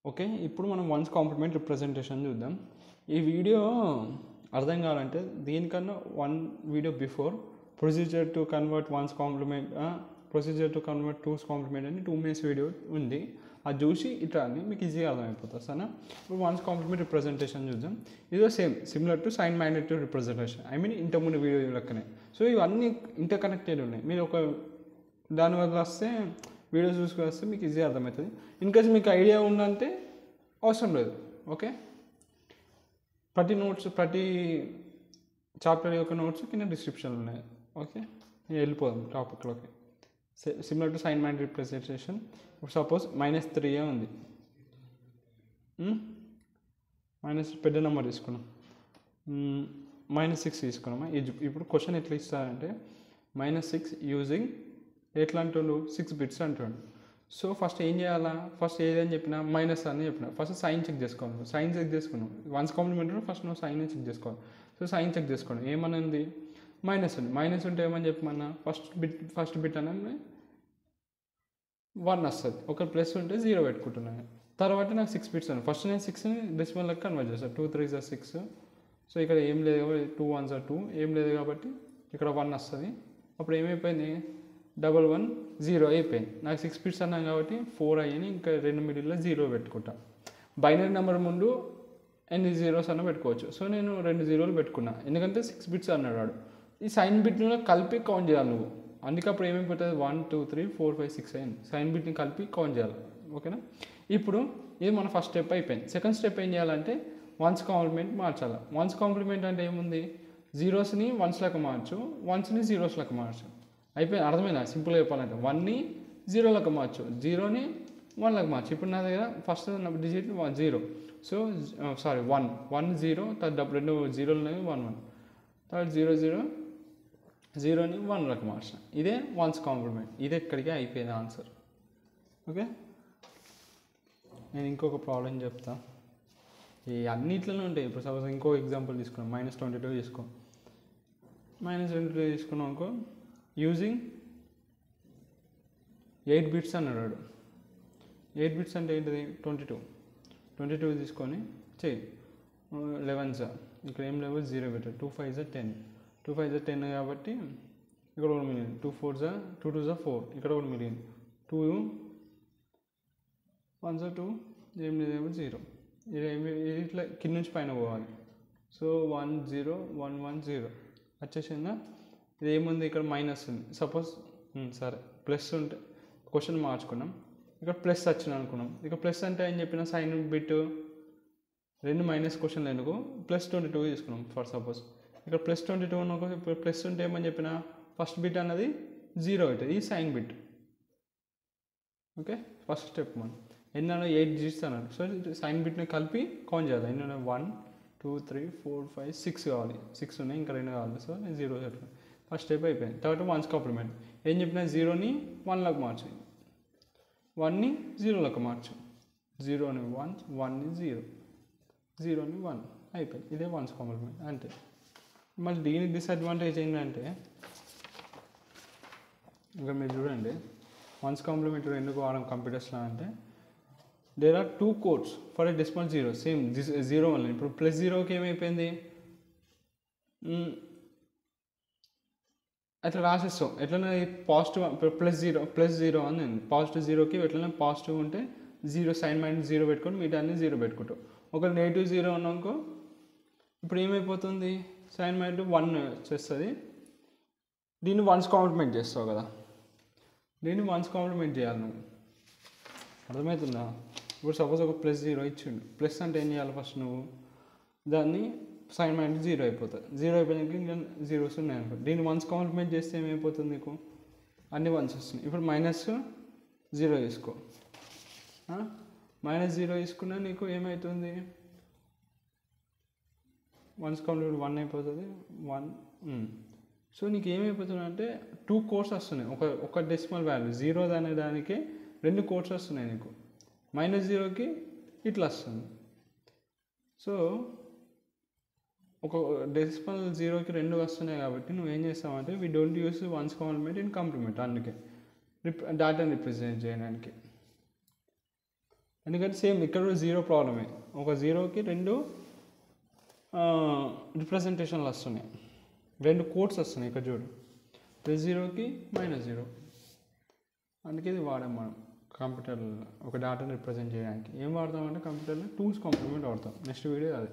Okay, ఇప్పుడు మనం once complement representation చూద్దాం. ఈ వీడియో అర్థం కావాలంటే దీనికన్నా one video before procedure to convert one's complement, procedure to convert two's complement అని 2 minutes వీడియో ఉంది. అది చూసి ఇట్లా అని మీకు ఈజీగా అర్థమైపోతుంది. సరేనా? ఇప్పుడు వన్స్ కాంప్లిమెంట్ రిప్రజెంటేషన్ చూద్దాం. ఇదో similar to sign magnetic representation. ఇంతకుముందు వీడియో లెక్కనే. సో ఇవన్నీ ఇంటర్ కనెక్టెడ్ ఉన్నాయి. మీరు ఒక దానివల్ల వస్తే వీడియో చూసుకొని వస్తే మీకు ఈజీగా అర్థమవుతుంది. ఇన్కేస్ మీకు ఐడియా ఉందంటే అవసరం లేదు. ఓకే, ప్రతి చాప్టర్ యొక్క నోట్స్ కింద డిస్క్రిప్షన్లో ఉన్నాయి. ఓకే, వెళ్ళిపోదాం టాపిక్లోకి. Similar to sign magnetic representation. ఇప్పుడు సపోజ్ -3 ఉంది. మైనస్ పెద్ద నెంబర్ తీసుకున్నాం, -6 తీసుకున్నామా. ఇప్పుడు క్వశ్చన్ ఎట్లా ఇస్తారంటే -6 యూజింగ్ ఎట్లా అంటుండు, 6 bits అంటుండు. సో ఫస్ట్ ఏం చేయాలా, ఫస్ట్ ఏదని చెప్పినా మైనస్ అని చెప్పిన ఫస్ట్ సైన్ చెక్ చేసుకోవాలి. సైన్ చెక్ చేసుకున్నాం. వన్స్ కాంప్లిమెంట్ ఫస్ట్ నువ్వు సైన్ చెక్ చేసుకోవాలి. సో సైన్ చెక్ చేసుకోండి. ఏమన్నది మైనస్ ఉంది. మైనస్ ఉంటే ఏమని చెప్పమన్నా ఫస్ట్ బిట్ అనేది 1 వస్తుంది. ఒక ప్లస్ ఉంటే 0 పెట్టుకుంటున్నాను. తర్వాత నాకు 6 bits అని ఫస్ట్ నేను 6ని డెసిమల్కి కన్వర్ట్ చేస్తాను. 2 3s are 6. సో ఇక్కడ ఏం లేదు కాబట్టి 2 1s are 2 ఏం లేదు కాబట్టి ఇక్కడ 1 వస్తుంది. అప్పుడు ఏమైపోయింది, 1 1 0 అయిపోయింది. నాకు 6 bits అన్నాను కాబట్టి 4 అయ్యాయి. ఇంకా 2 మిడిల్లో 0 పెట్టుకుంటా. బైనరీ నెంబర్ ముందు ఎన్ని జీరోస్ అన్న పెట్టుకోవచ్చు. సో నేను 2 0s పెట్టుకున్నా, ఎందుకంటే 6 bits అన్నాడు వాడు. ఈ సైన్ బిట్ని కలిపి కౌంట్ చేయాలి నువ్వు. అందుకే అప్పుడు ఏమైపోతుంది 1 2 3 4 5 6 అయింది. సైన్ బిట్ని కలిపి కౌంట్ చేయాలి. ఓకేనా? ఇప్పుడు ఇది మన ఫస్ట్ స్టెప్ అయిపోయింది. సెకండ్ స్టెప్ ఏం చేయాలంటే వన్స్ కాంప్లిమెంట్ మార్చాలి. వన్స్ కాంప్లిమెంట్ అంటే ఏముంది, జీరోస్ని వన్స్లకు మార్చు, వన్స్ని జీరోస్లకు మార్చు. అయిపోయింది. అర్థమైనా? సింపుల్గా చెప్పాలంటే 1ని 0లకు మార్చు, 0ని 1లకు మార్చు. ఇప్పుడు నా దగ్గర ఫస్ట్ డిజిట్ 0. సో 1 0, తర్వాత 2 0లు ఉన్నాయి 1 1, తర్వాత 0 0, 0ని 1లకు మార్చిన. ఇదే వన్స్ కాంప్లిమెంట్. ఇది ఎక్కడికి అయిపోయింది ఆన్సర్. ఓకే, నేను ఇంకొక ప్రాబ్లం చెప్తా. ఈ అన్నిట్లోనే ఉంటాయి. ఇప్పుడు సపోజ్ ఇంకో ఎగ్జాంపుల్ తీసుకున్నాం. -22 తీసుకో. -22 తీసుకున్నాం అనుకో. యూజింగ్ 8 bits అన్నాడు. 8 bits అంటే ఏంటిది, 22 తీసుకొని చెయ్యి. 11s ఇక్కడ ఏం లేవు, 0 పెట్టారు. 2 5s are 10. 2 5s are 10 కాబట్టి ఇక్కడ 1 million. 2 4s are 2 2s are 4, ఇక్కడ 1 మిలియన్. 2 1s are 2, ఏం లేదేమో 0. ఇది ఇట్లా కింద నుంచి పైన పోవాలి. సో 1 0 1 1 0 వచ్చేసిందా. ఇది ఏముంది, ఇక్కడ మైనస్ ఉంది. సపోజ్ సరే ప్లస్ ఉంటే క్వశ్చన్ మార్చుకున్నాం. ఇక్కడ ప్లస్ వచ్చింది అనుకున్నాం. ఇక ప్లస్ అంటే ఏం చెప్పిన సైన్ బిట్ 2 మైనస్ క్వశ్చన్లు ఎందుకు +22 తీసుకున్నాం ఫర్ సపోజ్. ఇక్కడ +22 అనుకో. ఇప్పుడు ప్లస్ ఉంటే ఏమని చెప్పిన ఫస్ట్ బిట్ అన్నది 0 అవుతుంది. ఈ sign bit. Okay, first step మనం ఎన్నో 8 digits అన్నాడు. సో సైన్ బిట్ని కలిపి కౌంట్ చేయాలి. ఎన్నో 1 2 3 4 5 6 కావాలి. 6 ఉన్నాయి, ఇంకా 2 కావాలి. సో నేను 0 పెట్టాను. ఫస్ట్ స్టెప్ అయిపోయింది. తర్వాత వన్స్ కాంప్లిమెంట్ ఏం చెప్పినా 0ని 1లకు మార్చు, 1ని 0లకు మార్చు. 0ని 1, 1ని 0, 0ని 1 అయిపోయింది. ఇదే వన్స్ కాంప్లిమెంట్ అంటే. మళ్ళీ దీని డిసడ్వాంటేజ్ ఏంటంటే ఇంకా మీరు చూడండి, వన్స్ కాంప్లిమెంట్ ఎందుకు వాడడం కంప్యూటర్స్లో అంటే there are 2 codes for a decimal zero. Same 0 వల్ల ఇప్పుడు +0కి ఏమైపోయింది, అట్లా రాసేస్తాం. ఎట్లనే పాజిటివ్ +0 అని పాజిటివ్ 0కి ఎట్లనే పాజిటివ్ ఉంటే 0 సైన్ -0 పెట్టుకొని మిగతా అన్ని 0 పెట్టుకుంటాం. ఒక -0 ఉన్నాకో ఇప్పుడు ఏమైపోతుంది, సైన్ -1 చేస్తుంది. దీన్ని వన్స్ కాంప్లిమెంట్ చేస్తావు కదా, దీన్ని వన్స్ కాంప్లిమెంట్ చేయాలి నువ్వు. అర్థమవుతుందా? ఇప్పుడు సపోజ్ ఒక +0 ఇచ్చిండు. ప్లస్ అంటే ఏం చేయాలి, ఫస్ట్ నువ్వు దాన్ని సైన్ -0 అయిపోతుంది. 0 అయిపోయాక ఇంకా 0s ఉన్నాయి అనుకో. దీన్ని వన్స్ కాంప్లిమెంట్ చేస్తే ఏమైపోతుంది, నీకు అన్ని 1s వస్తున్నాయి. ఇప్పుడు -0 తీసుకో. -0 తీసుకున్నా నీకు ఏమవుతుంది, వన్స్ కాంప్లిమెంట్ 1 అయిపోతుంది. 1. సో నీకు ఏమైపోతుంది అంటే 2 codes వస్తున్నాయి. ఒక డెసిమల్ వాల్యూ 0 అనే దానికి 2 codes వస్తున్నాయి నీకు. -0కి ఇట్లా వస్తుంది. సో ఒక డెసిమల్ 0కి 2 వస్తున్నాయి కాబట్టి నువ్వు ఏం చేస్తావంటే we don't use one's complement in complement. అందుకే డేటాని రిప్రజెంట్ చేయడానికి. ఎందుకంటే సేమ్ ఇక్కడ కూడా జీరో ప్రాబ్లమే, ఒక జీరోకి రెండు రిప్రజెంటేషన్లు వస్తున్నాయి, రెండు కోడ్స్ వస్తున్నాయి. ఇక్కడ చూడు +0కి -0, అందుకే ఇది వాడాం మనం కంప్యూటర్లో ఒక డేటాను రిప్రజెంట్ చేయడానికి. ఏం వాడతామంటే కంప్యూటర్లో టూస్ కాంప్లిమెంట్ వాడతాం. నెక్స్ట్ వీడియో అది.